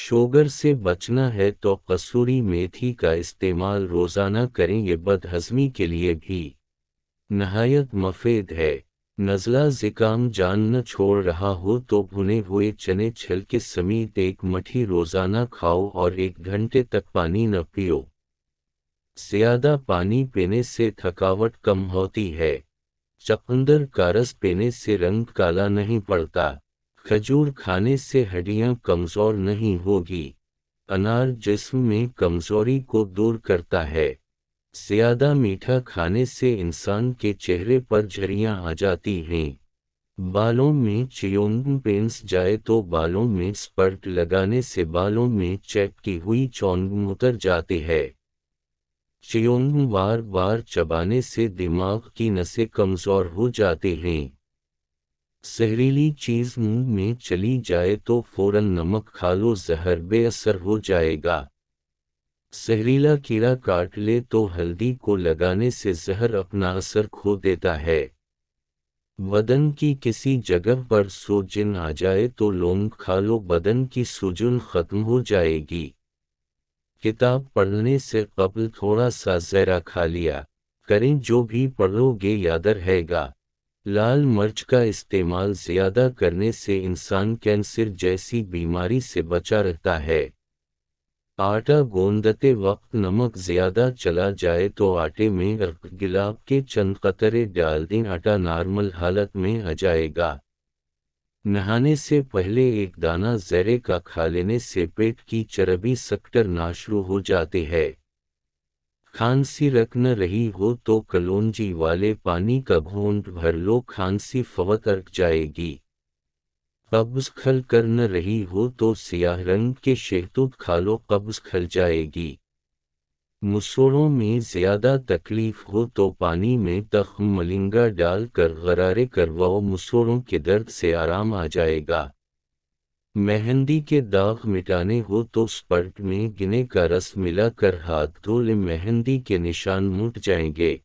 Sugar سے بچنا ہے تو کسوری میتھی کا استعمال روزانہ کریں، یہ بد ہضمی کے لیے بھی نہایت مفید ہے۔ نزلہ زکام جان نہ چھوڑ رہا ہو تو بھنے ہوئے چنے چھلکے سمیت ایک مٹھی روزانہ کھاؤ اور 1 گھنٹے تک پانی نہ پیو۔ زیادہ پانی پینے سے تھکاوٹ کم ہوتی ہے۔ چقندر کا رس پینے سے رنگ کالا نہیں پڑتا۔ کھجور کھانے سے ہڈیاں کمزور نہیں ہوگی۔ انار جسم میں کمزوری کو دور کرتا ہے۔ زیادہ میٹھا کھانے سے انسان کے چہرے پر جھریاں آ جاتی ہیں۔ بالوں میں چیونگ پینس جائے تو بالوں میں سپرٹ لگانے سے بالوں میں چپکی ہوئی چونگ اتر جاتی ہے۔ چیونگ بار بار چبانے سے دماغ کی نسیں کمزور ہو جاتی ہیں۔ زہریلی چیز منہ میں چلی جائے تو فوراً نمک کھا لو، زہر بے اثر ہو جائے گا۔ زہریلا کیڑا کاٹ لے تو ہلدی کو لگانے سے زہر اپنا اثر کھو دیتا ہے۔ بدن کی کسی جگہ پر سوجن آ جائے تو لونگ کھا لو، بدن کی سوجن ختم ہو جائے گی۔ کتاب پڑھنے سے قبل تھوڑا سا زیرہ کھا لیا کریں، جو بھی پڑھو گے یاد رہے گا۔ لال مرچ کا استعمال زیادہ کرنے سے انسان کینسر جیسی بیماری سے بچا رہتا ہے۔ آٹا گوندتے وقت نمک زیادہ چلا جائے تو آٹے میں گلاب کے چند قطرے ڈال دیں، آٹا نارمل حالت میں آ جائے گا۔ نہانے سے پہلے 1 دانہ زیرے کا کھا لینے سے پیٹ کی چربی سکڑنا شروع ہو جاتی ہے۔ کھانسی رک نہ رہی ہو تو کلونجی والے پانی کا گھونٹ بھر لو، کھانسی فوت رک جائے گی۔ قبض کھل کر نہ رہی ہو تو سیاہ رنگ کے شہتوت کھا لو، قبض کھل جائے گی۔ مسوڑوں میں زیادہ تکلیف ہو تو پانی میں تخم ملنگا ڈال کر غرارے کرواؤ، مسوڑوں کے درد سے آرام آ جائے گا۔ مہندی کے داغ مٹانے ہو تو سپرٹ میں گنے کا رس ملا کر ہاتھ دھو لیں، مہندی کے نشان مٹ جائیں گے۔